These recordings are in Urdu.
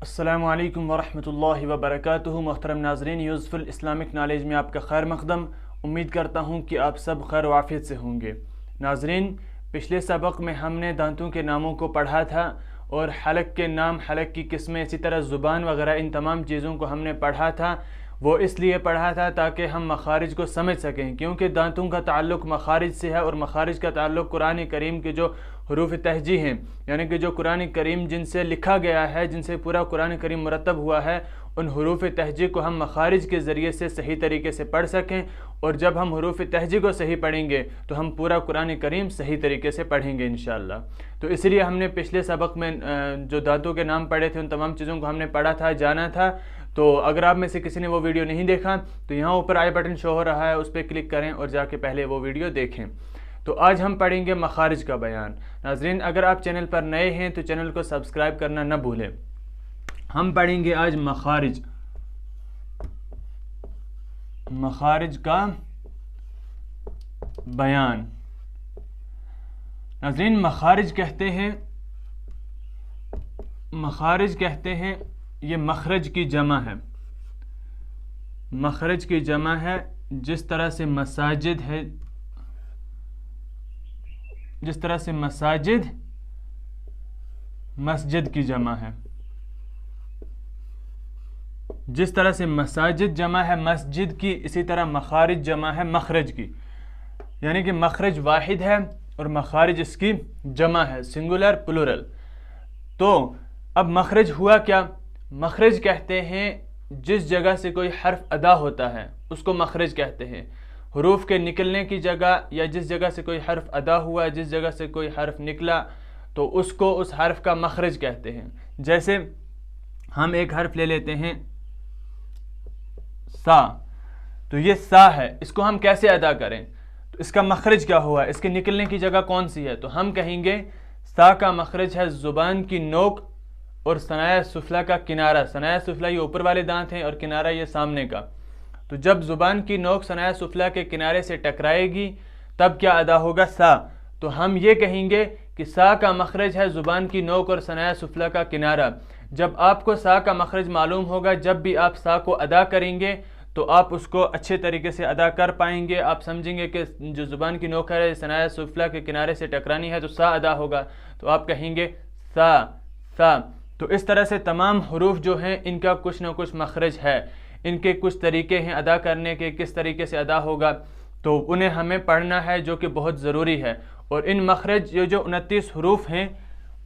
السلام علیکم ورحمۃ اللہ وبرکاتہ۔ محترم ناظرین، یوزفل اسلامک نالج میں آپ کا خیر مقدم۔ امید کرتا ہوں کہ آپ سب خیر و عافیت سے ہوں گے۔ ناظرین، پچھلے سبق میں ہم نے دانتوں کے ناموں کو پڑھا تھا اور حلق کے نام، حلق کی قسمیں، اسی طرح زبان وغیرہ، ان تمام چیزوں کو ہم نے پڑھا تھا۔ وہ اس لیے پڑھا تھا تاکہ ہم مخارج کو سمجھ سکیں، کیونکہ دانتوں کا تعلق مخارج سے ہے اور مخارج کا تعلق قرآن کریم کے جو حروف تہجی ہیں، یعنی کہ جو قرآن کریم جن سے لکھا گیا ہے، جن سے پورا قرآن کریم مرتب ہوا ہے، ان حروف تہجی کو ہم مخارج کے ذریعے سے صحیح طریقے سے پڑھ سکیں۔ اور جب ہم حروف تہجی کو صحیح پڑھیں گے تو ہم پورا قرآن کریم صحیح طریقے سے پڑھیں گے انشاءاللہ۔ تو اس لیے ہم نے پچھلے سبق میں جو دانتوں کے نام پڑھے تھے، ان تمام چیزوں کو ہم نے پڑھا تھا، جانا تھا۔ تو اگر آپ میں سے کسی نے وہ ویڈیو نہیں دیکھا تو یہاں اوپر آئی بٹن شو ہو رہا ہے، اس پہ کلک کریں اور جا کے پہلے وہ ویڈیو دیکھیں۔ تو آج ہم پڑھیں گے مخارج کا بیان۔ ناظرین، اگر آپ چینل پر نئے ہیں تو چینل کو سبسکرائب کرنا نہ بھولیں۔ ہم پڑھیں گے آج مخارج کا بیان۔ ناظرین، مخارج کہتے ہیں یہ مخرج کی جمع ہے۔ مخرج کی جمع ہے، جس طرح سے مساجد ہے، جس طرح سے مساجد مسجد کی جمع ہے، جس طرح سے مساجد جمع ہے مسجد کی، اسی طرح مخارج جمع ہے مخرج کی، یعنی کہ مخرج واحد ہے اور مخارج اس کی جمع ہے، سنگولر پلورل۔ تو اب مخرج ہوا کیا؟ مخرج کہتے ہیں جس جگہ سے کوئی حرف ادا ہوتا ہے اس کو مخرج کہتے ہیں۔ حروف کے نکلنے کی جگہ یا جس جگہ سے کوئی حرف ادا ہوا، جس جگہ سے کوئی حرف نکلا، تو اس کو اس حرف کا مخرج کہتے ہیں۔ جیسے ہم ایک حرف لے لیتے ہیں سا، تو یہ سا ہے، اس کو ہم کیسے ادا کریں؟ تو اس کا مخرج کیا ہوا؟ اس کے نکلنے کی جگہ کون سی ہے؟ تو ہم کہیں گے سا کا مخرج ہے زبان کی نوک اور ثنایا سفلی کا کنارہ۔ ثنایا سفلی یہ اوپر والے دانت ہیں اور کنارہ یہ سامنے کا۔ تو جب زبان کی نوک ثنایا سفلی کے کنارے سے ٹکرائے گی تب کیا ادا ہوگا؟ سا۔ تو ہم یہ کہیں گے کہ سا کا مخرج ہے زبان کی نوک اور ثنایا سفلی کا کنارہ۔ جب آپ کو سا کا مخرج معلوم ہوگا، جب بھی آپ سا کو ادا کریں گے تو آپ اس کو اچھے طریقے سے ادا کر پائیں گے۔ آپ سمجھیں گے کہ جو زبان کی نوک ہے ثنایا سفلی کے کنارے سے ٹکرانی ہے تو سا ادا ہوگا، تو آپ کہیں گے سا سا۔ تو اس طرح سے تمام حروف جو ہیں ان کا کچھ نہ کچھ مخرج ہے، ان کے کچھ طریقے ہیں ادا کرنے کے، کس طریقے سے ادا ہوگا، تو انہیں ہمیں پڑھنا ہے، جو کہ بہت ضروری ہے۔ اور ان مخرج یہ جو 29 حروف ہیں،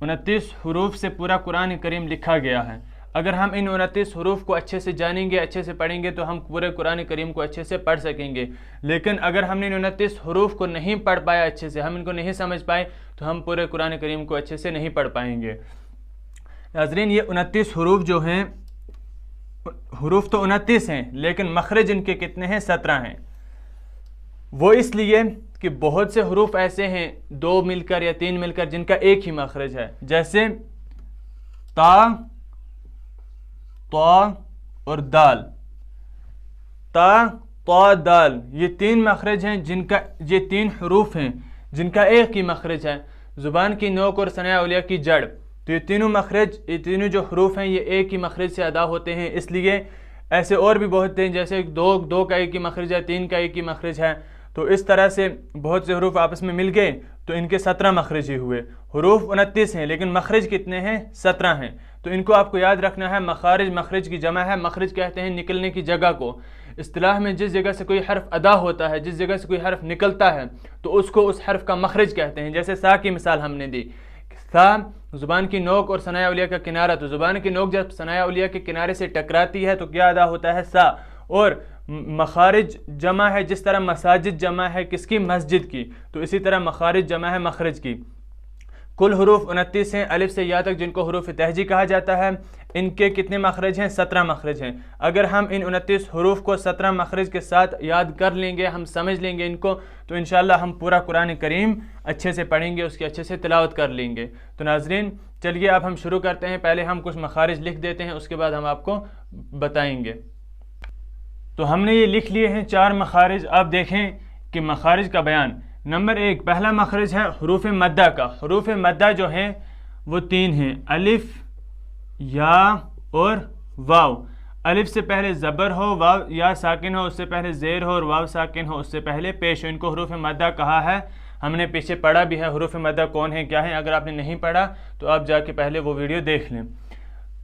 29 حروف سے پورا قرآن کریم لکھا گیا ہے۔ اگر ہم ان 29 حروف کو اچھے سے جانیں گے، اچھے سے پڑھیں گے تو ہم پورے قرآن کریم کو اچھے سے پڑھ سکیں گے۔ لیکن اگر ہم نے ان 29 حروف کو نہیں پڑھ پایا اچھے سے، ہم ان کو نہیں سمجھ پائے، تو ہم پورے قرآن کریم کو اچھے سے نہیں پڑھ پائیں گے۔ ناظرین، یہ 29 حروف جو ہیں، حروف تو 29 ہیں لیکن مخرج ان کے کتنے ہیں؟ 17 ہیں۔ وہ اس لیے کہ بہت سے حروف ایسے ہیں 2 مل کر یا 3 مل کر جن کا ایک ہی مخرج ہے، جیسے تا، طا اور دال۔ تا، طا، دال، یہ 3 مخرج ہیں جن کا، یہ 3 حروف ہیں جن کا ایک ہی مخرج ہے، زبان کی نوک اور ثنایا علیہ کی جڑ۔ تو یہ تینوں مخرج، یہ تینوں جو حروف ہیں یہ ایک ہی مخرج سے ادا ہوتے ہیں۔ اس لیے ایسے اور بھی بہت ہیں، جیسے 2 کا ایک ہی مخرج ہے، 3 کا ایک ہی مخرج ہے۔ تو اس طرح سے بہت سے حروف آپس میں مل گئے تو ان کے 17 مخرج ہی ہوئے۔ حروف 29 ہیں لیکن مخرج کتنے ہیں؟ 17 ہیں۔ تو ان کو آپ کو یاد رکھنا ہے۔ مخارج مخرج کی جمع ہے۔ مخرج کہتے ہیں نکلنے کی جگہ کو۔ اصطلاح میں جس جگہ سے کوئی حرف ادا ہوتا ہے، جس جگہ سے کوئی حرف نکلتا ہے تو اس کو اس حرف کا مخرج کہتے ہیں۔ جیسے سا کی مثال ہم نے دی، سا زبان کی نوک اور ثنایا علیہ کا کنارہ، تو زبان کی نوک جب ثنایا علیہ کے کنارے سے ٹکراتی ہے تو کیا ادا ہوتا ہے؟ سا۔ اور مخارج جمع ہے، جس طرح مساجد جمع ہے کس کی؟ مسجد کی، تو اسی طرح مخارج جمع ہے مخرج کی۔ کل حروف 29 ہیں، الف سے یا تک، جن کو حروف تہجی کہا جاتا ہے۔ ان کے کتنے مخرج ہیں؟ 17 مخرج ہیں۔ اگر ہم ان 29 حروف کو 17 مخرج کے ساتھ یاد کر لیں گے، ہم سمجھ لیں گے ان کو، تو انشاءاللہ ہم پورا قرآن کریم اچھے سے پڑھیں گے، اس کی اچھے سے تلاوت کر لیں گے۔ تو ناظرین، چلیے اب ہم شروع کرتے ہیں۔ پہلے ہم کچھ مخارج لکھ دیتے ہیں، اس کے بعد ہم آپ کو بتائیں گے۔ تو ہم نے یہ لکھ لیے ہیں 4 مخارج۔ آپ دیکھیں کہ مخارج کا بیان۔ نمبر 1، پہلا مخرج ہے حروف مدہ کا۔ حروف مدہ جو ہیں وہ 3 ہیں، الف، یا، اور واو. الف سے پہلے زبر ہو، واو یا ساکن ہو اس سے پہلے زیر ہو، اور واو ساکن ہو اس سے پہلے پیش ہو. ان کو حروف مدہ کہا ہے. ہم نے پیچھے پڑھا بھی ہے حروف مدہ کون ہیں کیا ہیں. اگر آپ نے نہیں پڑھا تو آپ جا کے پہلے وہ ویڈیو دیکھ لیں.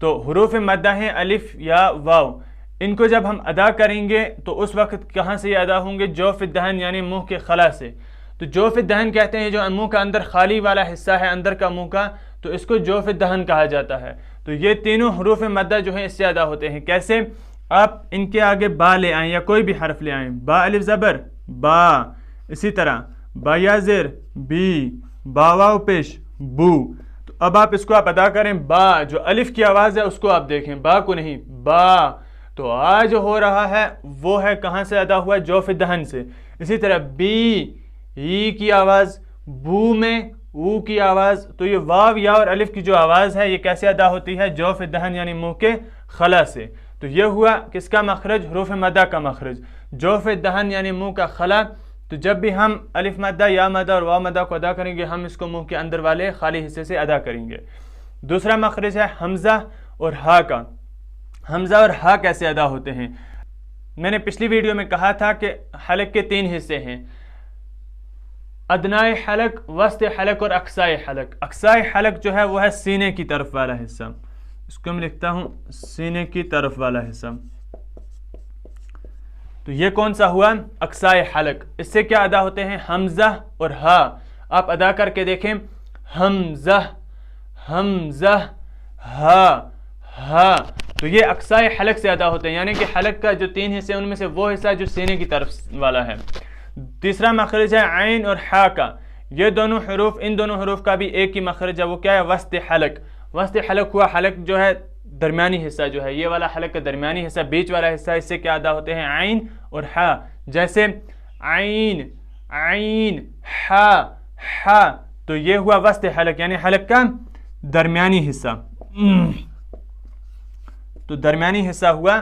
تو حروف مدہ ہیں الف یا واو. ان کو جب ہم ادا کریں گے تو اس وقت کہاں سے یہ ادا ہوں گے؟ جوف الدہن یعنی منہ کے خلا سے. تو جوف الدہن کہتے ہیں جو منہ کا اندر خالی والا حصہ ہے اندر کا منہ کا، تو اس کو جوف الدہن کہا جاتا ہے. تو یہ تینوں حروف مدہ جو ہیں اس سے ادا ہوتے ہیں. کیسے؟ آپ ان کے آگے با لے آئیں یا کوئی بھی حرف لے آئیں. با الف زبر با، اسی طرح با یا زیر بی، با واو پیش بو. تو اب آپ اس کو آپ ادا کریں. با جو الف کی آواز ہے اس کو آپ دیکھیں، با کو نہیں، با. تو آ جو ہو رہا ہے وہ ہے کہاں سے ادا ہوا؟ جوف الدہن سے. اسی طرح بی، ای کی آواز، بو میں او کی آواز. تو یہ واو یا اور الف کی جو آواز ہے یہ کیسے ادا ہوتی ہے؟ جوف الدہن یعنی منہ کے خلا سے. تو یہ ہوا کس کا مخرج؟ حروف مدہ کا مخرج. جوف الدہن یعنی منہ کا خلا. تو جب بھی ہم الف مدہ یا مدہ اور واو مدہ کو ادا کریں گے ہم اس کو منہ کے اندر والے خالی حصے سے ادا کریں گے. دوسرا مخرج ہے حمزہ اور ہا کا. حمزہ اور ہا کیسے ادا ہوتے ہیں؟ میں نے پچھلی ویڈیو میں کہا تھا کہ حلق کے 3 حصے ہیں، ادنائے حلق، وسط حلق اور اقصائے حلق. اقصائے حلق جو ہے وہ ہے سینے کی طرف والا حصہ. اس کو میں لکھتا ہوں سینے کی طرف والا حصہ. تو یہ کون سا ہوا؟ اقصائے حلق. اس سے کیا ادا ہوتے ہیں؟ حمزہ اور ہا. آپ ادا کر کے دیکھیں، حمزہ حمزہ ہا ہا. تو یہ اقصائے حلق سے ادا ہوتے ہیں، یعنی کہ حلق کا جو 3 حصے ان میں سے وہ حصہ جو سینے کی طرف والا ہے. تیسرا مخرج ہے عین اور ہا کا. یہ دونوں حروف، ان دونوں حروف کا بھی ایک ہی مخرج ہے، وہ کیا ہے؟ وسط حلق. وسط حلق ہوا حلق جو ہے درمیانی حصہ جو ہے، یہ والا حلق کا درمیانی حصہ، بیچ والا حصہ. اس سے کیا ادا ہوتے ہیں؟ عین اور ہا. جیسے عین عین ہا ہا. تو یہ ہوا وسط حلق یعنی حلق کا درمیانی حصہ. تو درمیانی حصہ ہوا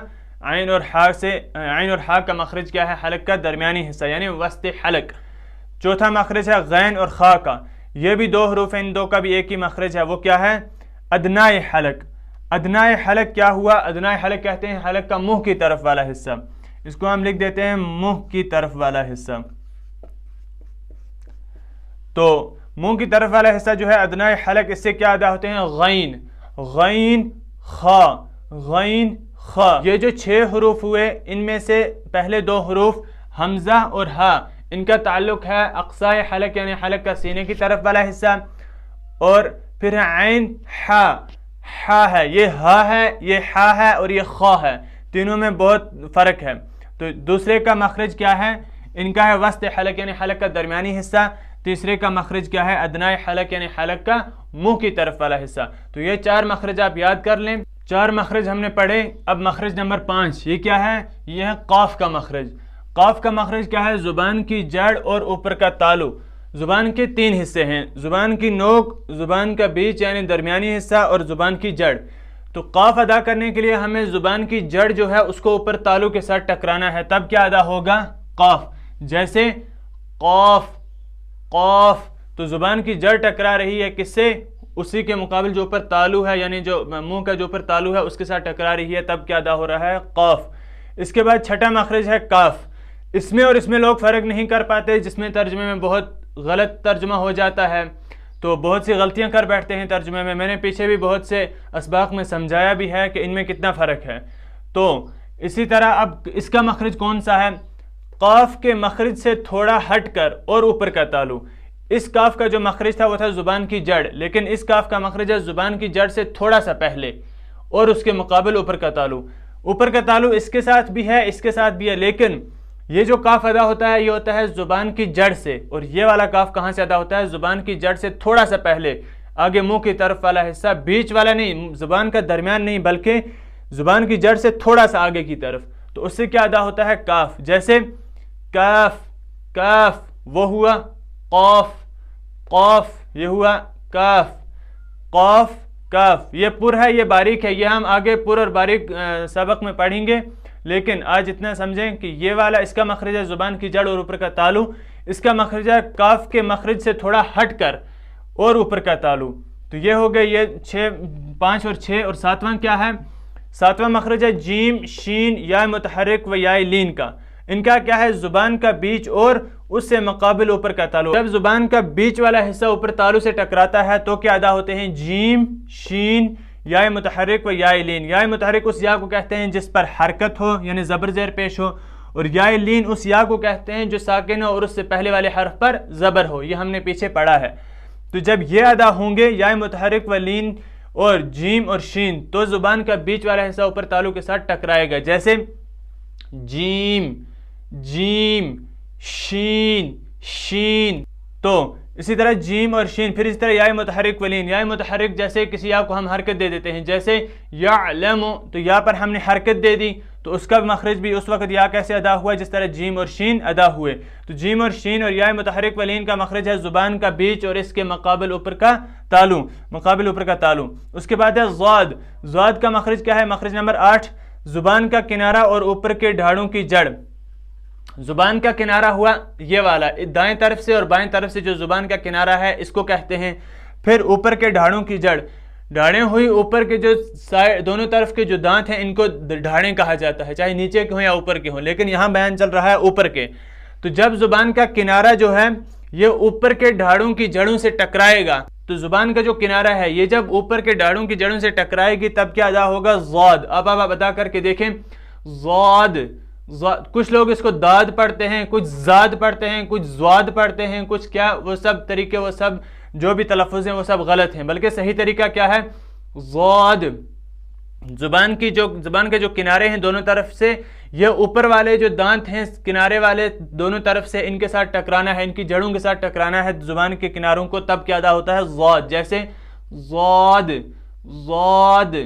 عین اور ہا سے. عین اور ہا کا مخرج کیا ہے؟ حلق کا درمیانی حصہ یعنی وسط حلق. چوتھا مخرج ہے غین اور خا کا. یہ بھی 2 حروف ہیں، ان 2 کا بھی ایک ہی مخرج ہے، وہ کیا ہے؟ ادنائے حلق. ادنائے حلق کیا ہوا؟ ادنائے حلق کہتے ہیں حلق کا منہ کی طرف والا حصہ. اس کو ہم لکھ دیتے ہیں منہ کی طرف والا حصہ. تو منہ کی طرف والا حصہ جو ہے ادنائے حلق، اس سے کیا ادا ہوتے ہیں؟ غین غین خا غین خا. یہ جو 6 حروف ہوئے ان میں سے پہلے 2 حروف حمزہ اور ہا، ان کا تعلق ہے اقصائے حلق یعنی حلق کا سینے کی طرف والا حصہ. اور پھر عین ہا. ہا ہے، یہ ہا ہے، یہ ہا ہے اور یہ خا ہے. تینوں میں بہت فرق ہے. تو دوسرے کا مخرج کیا ہے؟ ان کا ہے وسط حلق یعنی حلق کا درمیانی حصہ. تیسرے کا مخرج کیا ہے؟ ادنائے حلق یعنی حلق کا منہ کی طرف والا حصہ. تو یہ 4 مخرج آپ یاد کر لیں. 4 مخرج ہم نے پڑھے. اب مخرج نمبر 5 یہ کیا ہے؟ یہ ہے قاف کا مخرج. قاف کا مخرج کیا ہے؟ زبان کی جڑ اور اوپر کا تالو. زبان کے 3 حصے ہیں، زبان کی نوک، زبان کا بیچ یعنی درمیانی حصہ اور زبان کی جڑ. تو قاف ادا کرنے کے لیے ہمیں زبان کی جڑ جو ہے اس کو اوپر تالو کے ساتھ ٹکرانا ہے، تب کیا ادا ہوگا؟ قاف. جیسے قاف قاف. تو زبان کی جڑ ٹکرا رہی ہے کس سے؟ اسی کے مقابل جو اوپر تالو ہے یعنی جو منہ کا جو اوپر تالو ہے اس کے ساتھ ٹکرا رہی ہے، تب کیا ادا ہو رہا ہے؟ قاف. اس کے بعد چھٹا مخرج ہے کاف. اس میں اور اس میں لوگ فرق نہیں کر پاتے، جس میں ترجمے میں بہت غلط ترجمہ ہو جاتا ہے تو بہت سی غلطیاں کر بیٹھتے ہیں ترجمے میں. میں نے پیچھے بھی بہت سے اسباق میں سمجھایا بھی ہے کہ ان میں کتنا فرق ہے. تو اسی طرح اب اس کا مخرج کون سا ہے؟ قاف کے مخرج سے تھوڑا ہٹ کر اور اوپر کا تالو. اس کاف کا جو مخرج تھا وہ تھا زبان کی جڑ، لیکن اس کاف کا مخرج ہے زبان کی جڑ سے تھوڑا سا پہلے اور اس کے مقابل اوپر کا تالو. اوپر کا تالو اس کے ساتھ بھی ہے، اس کے ساتھ بھی ہے، لیکن یہ جو کاف ادا ہوتا ہے یہ ہوتا ہے زبان کی جڑ سے، اور یہ والا کاف کہاں سے ادا ہوتا ہے؟ زبان کی جڑ سے تھوڑا سا پہلے، آگے منہ کی طرف والا حصہ، بیچ والا نہیں، زبان کا درمیان نہیں، بلکہ زبان کی جڑ سے تھوڑا سا آگے کی طرف. تو اس سے کیا ادا ہوتا ہے؟ کاف. جیسے کاف کاف، وہ ہوا قاف قاف، یہ ہوا کاف قاف کاف. یہ پر ہے، یہ باریک ہے، یہ ہم آگے پر اور باریک سبق میں پڑھیں گے، لیکن آج اتنا سمجھیں کہ یہ والا اس کا مخرج ہے زبان کی جڑ اور اوپر کا تالو. اس کا مخرج ہے کاف کے مخرج سے تھوڑا ہٹ کر اور اوپر کا تالو. تو یہ ہو گئے یہ 5 اور 6. اور 7واں کیا ہے؟ ساتواں مخرج ہے جیم شین یا متحرک و یا لین کا. ان کا کیا ہے؟ زبان کا بیچ اور اس سے مقابل اوپر کا تالو. جب زبان کا بیچ والا حصہ اوپر تالو سے ٹکراتا ہے تو کیا ادا ہوتے ہیں؟ جیم شین یا متحرک و یا لین. یا متحرک اس یا کو کہتے ہیں جس پر حرکت ہو یعنی زبر زیر پیش ہو، اور یا لین اس یا کو کہتے ہیں جو ساکن ہو اور اس سے پہلے والے حرف پر زبر ہو. یہ ہم نے پیچھے پڑھا ہے. تو جب یہ ادا ہوں گے یا متحرک و لین اور جیم اور شین، تو زبان کا بیچ والا حصہ اوپر تالو کے ساتھ ٹکرائے گا، جیسے جیم جیم شین شین. تو اسی طرح جیم اور شین. پھر اسی طرح یا متحرک و لین. یا متحرک جیسے کسی یا کو ہم حرکت دے دیتے ہیں، جیسے یعلم، تو یا پر ہم نے حرکت دے دی تو اس کا مخرج بھی اس وقت یا کیسے ادا ہوا جس طرح جیم اور شین ادا ہوئے. تو جیم اور شین اور یا متحرک و لین کا مخرج ہے زبان کا بیچ اور اس کے مقابل اوپر کا تالو، مقابل اوپر کا تالو. اس کے بعد ہے ضاد. ضاد کا مخرج کیا ہے؟ مخرج نمبر 8 زبان کا کنارہ اور اوپر کے ڈھاڑوں کی جڑ. زبان کا کنارہ ہوا یہ والا، دائیں طرف سے اور بائیں طرف سے جو زبان کا کنارہ ہے اس کو کہتے ہیں. پھر اوپر کے ڈھاڑوں کی جڑ، ڈھاڑیں ہوئی اوپر کے جو دونوں طرف کے جو دانت ہیں ان کو ڈھاڑیں کہا جاتا ہے، چاہے نیچے کے ہوں یا اوپر کے ہوں، لیکن یہاں بیان چل رہا ہے اوپر کے. تو جب زبان کا کنارہ جو ہے یہ اوپر کے ڈھاڑوں کی جڑوں سے ٹکرائے گا، تو زبان کا جو کنارہ ہے یہ جب اوپر کے ڈھاڑوں کی جڑوں سے ٹکرائے گی تب کیا ادا ہوگا؟ ضاد. اب آپ ادا کر کے دیکھیں. ضاد. کچھ لوگ اس کو داد پڑھتے ہیں، کچھ زاد پڑھتے ہیں، کچھ زواد پڑھتے ہیں، کچھ کیا، وہ سب طریقے، وہ سب جو بھی تلفظ ہیں وہ سب غلط ہیں، بلکہ صحیح طریقہ کیا ہے؟ ضاد. زبان کے جو کنارے ہیں دونوں طرف سے، یہ اوپر والے جو دانت ہیں کنارے والے دونوں طرف سے ان کے ساتھ ٹکرانا ہے، ان کی جڑوں کے ساتھ ٹکرانا ہے زبان کے کناروں کو، تب کیا ادا ہوتا ہے؟ ضاد. جیسے ضاد ضاد.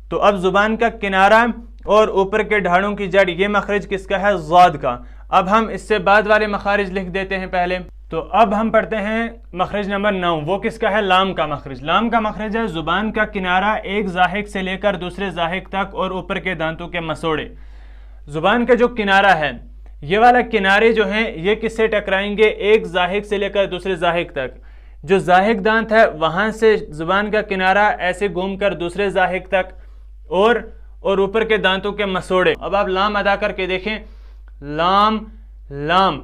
تو اب زبان کا کنارہ اور اوپر کے ڈھاڑوں کی جڑ، یہ مخرج کس کا ہے؟ ضاد کا. اب ہم اس سے بعد والے مخارج لکھ دیتے ہیں پہلے. تو اب ہم پڑھتے ہیں مخرج نمبر 9. وہ کس کا ہے؟ لام کا مخرج. لام کا مخرج ہے زبان کا کنارہ ایک زاحک سے لے کر دوسرے زاحک تک اور اوپر کے دانتوں کے مسوڑے. زبان کا جو کنارہ ہے یہ والا کنارے جو ہیں یہ کس سے ٹکرائیں گے؟ ایک زاحک سے لے کر دوسرے زاحک تک. جو زاحک دانت ہے وہاں سے زبان کا کنارہ ایسے گھوم کر دوسرے زاحک تک اور اوپر کے دانتوں کے مسوڑے. اب آپ لام ادا کر کے دیکھیں. لام لام.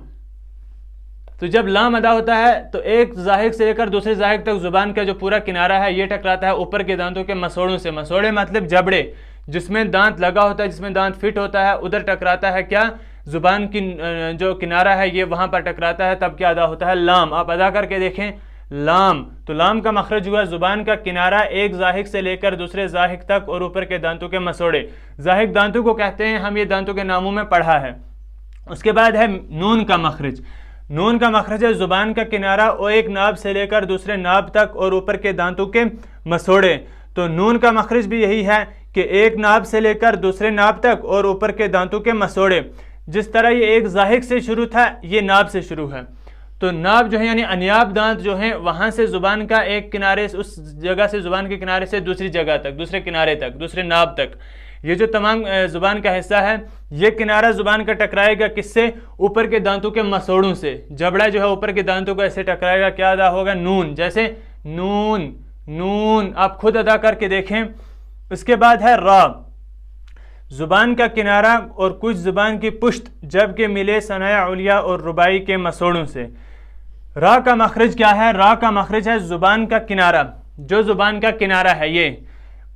تو جب لام ادا ہوتا ہے تو ایک زاحک سے لے کر دوسرے زاحک تک زبان کا جو پورا کنارہ ہے یہ ٹکراتا ہے اوپر کے دانتوں کے مسوڑوں سے. مسوڑے مطلب جبڑے، جس میں دانت لگا ہوتا ہے، جس میں دانت فٹ ہوتا ہے، ادھر ٹکراتا ہے کیا؟ زبان کی جو کنارہ ہے یہ وہاں پر ٹکراتا ہے، تب کیا ادا ہوتا ہے؟ لام. آپ ادا کر کے دیکھیں. لام. تو لام کا مخرج ہوا زبان کا کنارہ ایک زاحک سے لے کر دوسرے زاحک تک اور اوپر کے دانتوں کے مسوڑے. زاحک دانتوں کو کہتے ہیں، ہم یہ دانتوں کے ناموں میں پڑھا ہے. اس کے بعد ہے نون کا مخرج. نون کا مخرج ہے زبان کا کنارہ اور ایک ناب سے لے کر دوسرے ناب تک اور اوپر کے دانتوں کے مسوڑے. تو نون کا مخرج بھی یہی ہے کہ ایک ناب سے لے کر دوسرے ناب تک اور اوپر کے دانتوں کے مسوڑے. جس طرح یہ ایک زاحک سے شروع تھا یہ ناب سے شروع ہے. تو ناب جو ہے یعنی انیاب دانت جو ہیں وہاں سے زبان کا ایک کنارے، اس جگہ سے زبان کے کنارے سے دوسری جگہ تک، دوسرے کنارے تک، دوسرے ناب تک، یہ جو تمام زبان کا حصہ ہے یہ کنارہ زبان کا ٹکرائے گا کس سے؟ اوپر کے دانتوں کے مسوڑوں سے. جبڑا جو ہے اوپر کے دانتوں کو ایسے ٹکرائے گا، کیا ادا ہوگا؟ نون. جیسے نون نون. آپ خود ادا کر کے دیکھیں. اس کے بعد ہے را. زبان کا کنارہ اور کچھ زبان کی پشت جب کہ ملے ثنایا علیا اور ربائی کے مسوڑوں سے. را کا مخرج کیا ہے؟ را کا مخرج ہے زبان کا کنارہ، جو زبان کا کنارہ ہے یہ،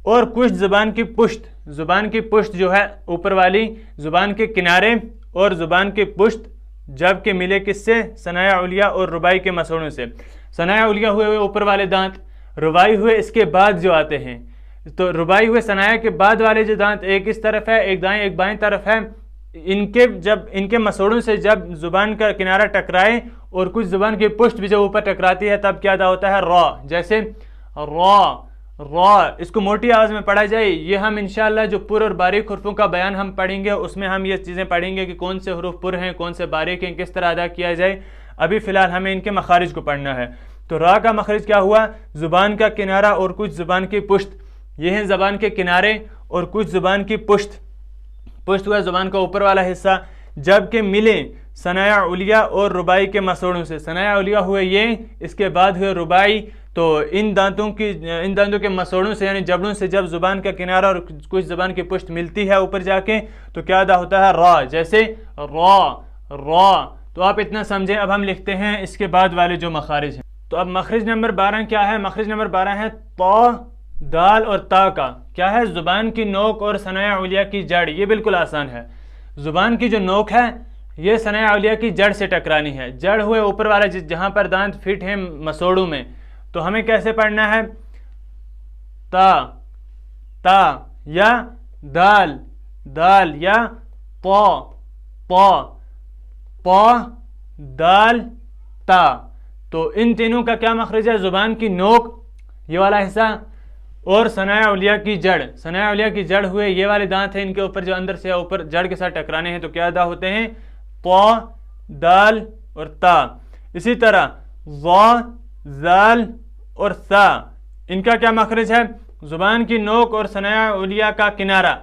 اور کچھ زبان کی پشت. زبان کی پشت جو ہے اوپر والی، زبان کے کنارے اور زبان کی پشت جب کہ ملے کس سے؟ ثنایا علیا اور ربائی کے مسوڑوں سے. ثنایا علیا ہوئے اوپر والے دانت، ربائی ہوئے اس کے بعد جو آتے ہیں. تو ربائی ہوئے ثنایا کے بعد والے جو دانت ایک اس طرف ہے، ایک دائیں ایک بائیں طرف ہے، ان کے مسوڑوں سے جب زبان کا کنارہ ٹکرائے اور کچھ زبان کی پشت بھی جب اوپر ٹکراتی ہے تب کیا ادا ہوتا ہے؟ را. جیسے را را. اس کو موٹی آواز میں پڑھا جائے. یہ ہم انشاءاللہ جو پر اور باریک حروفوں کا بیان ہم پڑھیں گے اس میں ہم یہ چیزیں پڑھیں گے کہ کون سے حروف پر ہیں، کون سے باریک ہیں، کس طرح ادا کیا جائے. ابھی فی الحال ہمیں ان کے مخارج کو پڑھنا ہے. تو را کا مخرج کیا ہوا؟ زبان کا کنارہ اور کچھ زبان کی پشت. یہ ہیں زبان کے کنارے اور کچھ زبان کی پشت. پشت ہوا زبان کا اوپر والا حصہ، جب کہ ملے ثنایا علیا اور ربائی کے مسوڑوں سے. ثنایا علیا ہوئے یہ، اس کے بعد ہوئے ربائی. تو ان دانتوں کے مسوڑوں سے یعنی جبڑوں سے جب زبان کا کنارہ اور کچھ زبان کی پشت ملتی ہے اوپر جا کے تو کیا ادا ہوتا ہے؟ را، جیسے را را۔ تو آپ اتنا سمجھیں۔ اب ہم لکھتے ہیں اس کے بعد والے جو مخارج ہیں۔ تو اب مخرج نمبر 12 کیا ہے؟ مخرج نمبر 12 ہے طا، دال اور تا کا۔ کیا ہے؟ زبان کی نوک اور ثنایا علیہ کی جڑ۔ یہ بالکل آسان ہے۔ زبان کی جو نوک ہے یہ ثنایا علیہ کی جڑ سے ٹکرانی ہے۔ جڑ ہوئے اوپر والا جہاں پر دانت فٹ ہیں مسوڑوں میں، تو ہمیں کیسے پڑھنا ہے؟ تا تا، یا دال دال، یا طا طا طا دال تا۔ تو ان تینوں کا کیا مخرج ہے؟ زبان کی نوک یہ والا حصہ اور ثنایا علیہ کی جڑ۔ ثنایا علیہ کی جڑ ہوئے یہ والے دانت ہیں، ان کے اوپر جو اندر سے اوپر جڑ کے ساتھ ٹکرانے ہیں تو کیا ادا ہوتے ہیں؟ طا دال اور تا۔ اسی طرح ظا زال اور ثا، ان کا کیا مخرج ہے؟ زبان کی نوک اور ثنایا علیہ کا کنارہ۔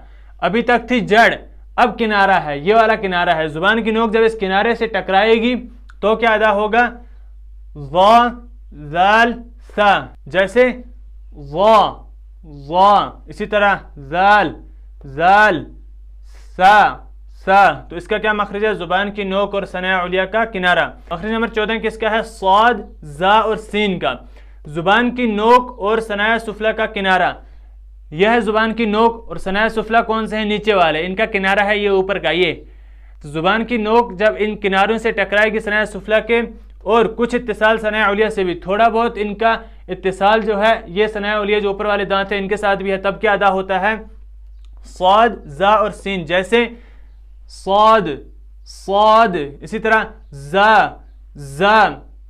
ابھی تک تھی جڑ، اب کنارہ ہے، یہ والا کنارہ ہے۔ زبان کی نوک جب اس کنارے سے ٹکرائے گی تو کیا ادا ہوگا؟ ظا زال ثا، جیسے ظا ظا، اسی طرح زال زال سا سا۔ تو اس کا کیا مخرج ہے؟ زبان کی نوک اور ثنایا علیہ کا کنارہ۔ مخرج نمبر 14 کس کا ہے؟ صاد زا اور سین کا۔ زبان کی نوک اور ثنایا سفلی کا کنارہ، یہ ہے زبان کی نوک اور ثنایا سفلی کون سے ہیں؟ نیچے والے، ان کا کنارہ ہے یہ اوپر کا یہ۔ تو زبان کی نوک جب ان کناروں سے ٹکرائے گی ثنایا سفلی کے، اور کچھ اتصال ثنایا علیہ سے بھی، تھوڑا بہت ان کا اتصال جو ہے یہ ثنایا علیہ جو اوپر والے دانت ہیں ان کے ساتھ بھی ہے، تب کیا ادا ہوتا ہے؟ صاد زا اور سین، جیسے صاد صاد، اسی طرح زا زا،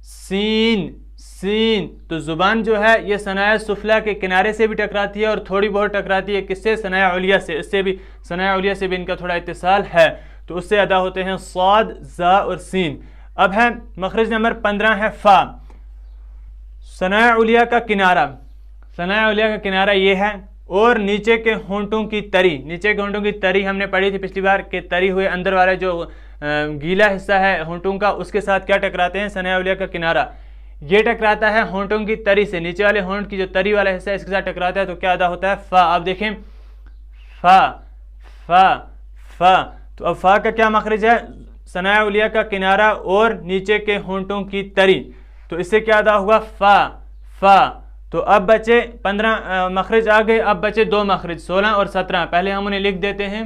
سین سین۔ تو زبان جو ہے یہ ثنایا سفلی کے کنارے سے بھی ٹکراتی ہے اور تھوڑی بہت ٹکراتی ہے کس سے؟ ثنایا علیہ سے۔ اس سے بھی ثنایا علیہ سے بھی ان کا تھوڑا اتصال ہے، تو اس سے ادا ہوتے ہیں صاد زا اور سین۔ اب ہے مخرج نمبر 15 ہے فا، ثنایا علیہ کا کنارہ۔ ثنایا علیہ کا کنارہ یہ ہے، اور نیچے کے ہونٹوں کی تری، نیچے کے ہونٹوں کی تری ہم نے پڑھی تھی پچھلی بار کہ تری ہوئے اندر والا جو گیلا حصہ ہے ہونٹوں کا، اس کے ساتھ کیا ٹکراتے ہیں؟ ثنایا علیہ کا کنارہ۔ یہ ٹکراتا ہے ہونٹوں کی تری سے، نیچے والے ہونٹ کی جو تری والا حصہ ہے اس کے ساتھ ٹکراتا ہے تو کیا ادا ہوتا ہے؟ فا۔ آپ دیکھیں فا فا فا۔ تو اب فا کا کیا مخرج ہے؟ ثنایا علیہ کا کنارہ اور نیچے کے ہونٹوں کی تری، تو اس سے کیا ادا ہوا؟ فا فا۔ تو اب بچے 15 مخرج آ گئے، اب بچے 2 مخرج 16 اور 17۔ پہلے ہم انہیں لکھ دیتے ہیں۔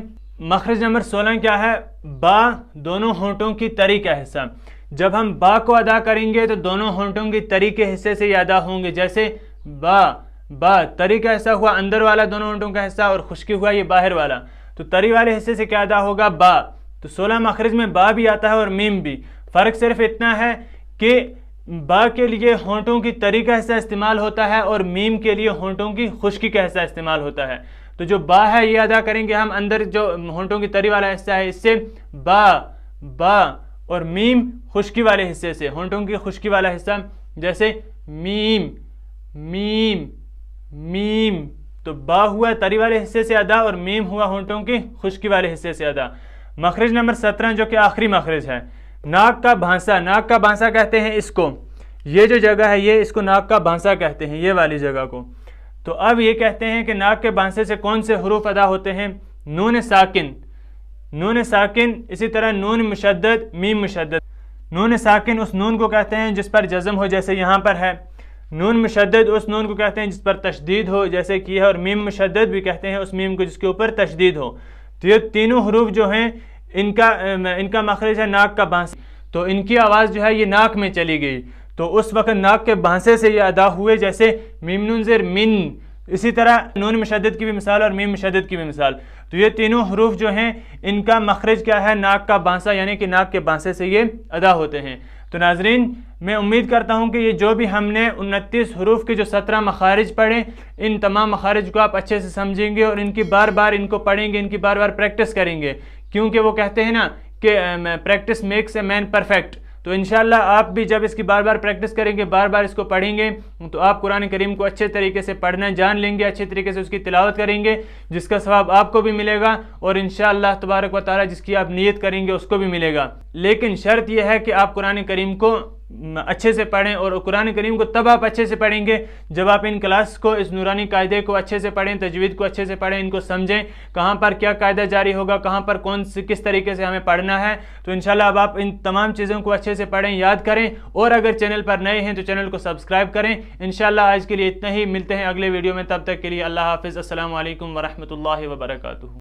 مخرج نمبر 16 کیا ہے؟ با، دونوں ہونٹوں کی تری کا حصہ۔ جب ہم با کو ادا کریں گے تو دونوں ہونٹوں کی تری کے حصے سے یہ ادا ہوں گے، جیسے با با، تری کا حصہ ہوا اندر والا دونوں ہونٹوں کا حصہ اور خشکی ہوا یہ باہر والا، تو تری والے حصے سے کیا ادا ہوگا؟ با۔ تو 16 مخرج میں با بھی آتا ہے اور میم بھی، فرق صرف اتنا ہے کہ با کے لیے ہونٹوں کی تری کا حصہ استعمال ہوتا ہے اور میم کے لیے ہونٹوں کی خشکی کا حصہ استعمال ہوتا ہے۔ تو جو با ہے یہ ادا کریں گے ہم اندر جو ہونٹوں کی تری والا حصہ ہے اس سے با با، اور میم خشکی والے حصے سے، ہونٹوں کی خشکی والا حصہ جیسے میم میم میم۔ تو با ہوا تری والے حصے سے ادا اور میم ہوا ہونٹوں کی خشکی والے حصے سے ادا۔ مخرج نمبر 17 جو کہ آخری مخرج ہے، ناک کا بھانسا۔ ناک کا بھانسا کہتے ہیں اس کو، یہ جو جگہ ہے یہ اس کو ناک کا بھانسا کہتے ہیں، یہ والی جگہ کو۔ تو اب یہ کہتے ہیں کہ ناک کے بھانسے سے کون سے حروف ادا ہوتے ہیں؟ نون ساکن، نون ساکن، اسی طرح نون مشدد، میم مشدد۔ نون ساکن اس نون کو کہتے ہیں جس پر جزم ہو، جیسے یہاں پر ہے۔ نون مشدد اس نون کو کہتے ہیں جس پر تشدید ہو، جیسے کی ہے، اور میم مشدد بھی کہتے ہیں اس میم کو جس کے اوپر تشدید ہو۔ تو یہ تینوں حروف جو ہیں ان کا مخرج ہے ناک کا بھانسا، تو ان کی آواز جو ہے یہ ناک میں چلی گئی، تو اس وقت ناک کے بھانسے سے یہ ادا ہوئے، جیسے میم نون زیر من۔ اسی طرح نون مشدد کی بھی مثال اور میم مشدد کی بھی مثال۔ تو یہ تینوں حروف جو ہیں ان کا مخرج کیا ہے؟ ناک کا بھانسا، یعنی کہ ناک کے بھانسے سے یہ ادا ہوتے ہیں۔ تو ناظرین میں امید کرتا ہوں کہ یہ جو بھی ہم نے 29 حروف کے جو 17 مخارج پڑھے، ان تمام مخارج کو آپ اچھے سے سمجھیں گے اور ان کی بار بار ان کو پڑھیں گے، ان کی بار بار پریکٹس کریں گے، کیونکہ وہ کہتے ہیں نا کہ practice makes a man perfect. تو انشاءاللہ آپ بھی جب اس کی بار بار پریکٹس کریں گے، بار بار اس کو پڑھیں گے، تو آپ قرآن کریم کو اچھے طریقے سے پڑھنا جان لیں گے، اچھے طریقے سے اس کی تلاوت کریں گے، جس کا ثواب آپ کو بھی ملے گا اور انشاءاللہ تبارک و تعالی جس کی آپ نیت کریں گے اس کو بھی ملے گا۔ لیکن شرط یہ ہے کہ آپ قرآن کریم کو اچھے سے پڑھیں، اور قرآن کریم کو تب آپ اچھے سے پڑھیں گے جب آپ ان کلاس کو، اس نورانی قاعدے کو اچھے سے پڑھیں، تجوید کو اچھے سے پڑھیں، ان کو سمجھیں کہاں پر کیا قاعدہ جاری ہوگا، کہاں پر کس طریقے سے ہمیں پڑھنا ہے۔ تو انشاءاللہ اب آپ ان تمام چیزوں کو اچھے سے پڑھیں، یاد کریں، اور اگر چینل پر نئے ہیں تو چینل کو سبسکرائب کریں۔ انشاءاللہ آج کے لیے اتنا ہی، ملتے ہیں اگلے ویڈیو میں، تب تک کے لیے اللہ حافظ، السلام علیکم ورحمۃ اللہ وبرکاتہ۔